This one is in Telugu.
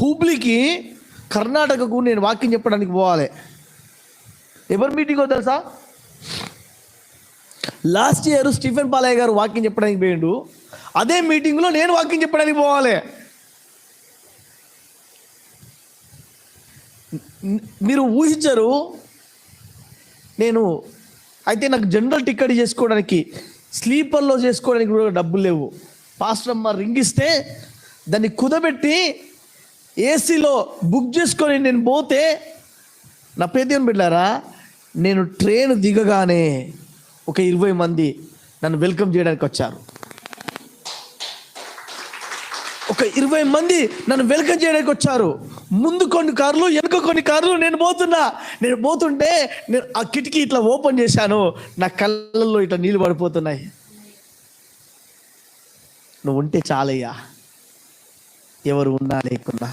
హుబ్లీకి, కర్ణాటకకు నేను వాక్యం చెప్పడానికి పోవాలి. ఎవరి మీటింగో తెలుసా? లాస్ట్ ఇయర్ స్టీఫెన్ పాలయ్య గారు వాక్యం చెప్పడానికి పోయిండు. అదే మీటింగ్లో నేను వాక్యం చెప్పడానికి పోవాలి. మీరు ఊహించరు. అయితే నాకు జనరల్ టికెట్ చేసుకోవడానికి, స్లీపర్లో చేసుకోవడానికి కూడా డబ్బులు లేవు. పాస్టర్ అమ్మ రింగ్ ఇస్తే దాన్ని కుదబెట్టి ఏసీలో బుక్ చేసుకొని నేను పోతే, నా పేదేమని బిడ్డారా, నేను ట్రైన్ దిగగానే ఒక 20 మంది నన్ను వెల్కమ్ చేయడానికి వచ్చారు. ఒక 20 మంది నన్ను వెల్కమ్ చేయడానికి వచ్చారు. ముందు కొన్ని కార్లు, వెనుక కొన్ని కార్లు. నేను పోతుంటే నేను ఆ కిటికీ ఇట్లా ఓపెన్ చేశాను. నా కళ్ళల్లో ఇట్లా నీళ్ళు పడిపోతున్నాయి. నువ్వు ఉంటే చాలయ్యా, ఎవరు ఉన్నా లేకున్నా.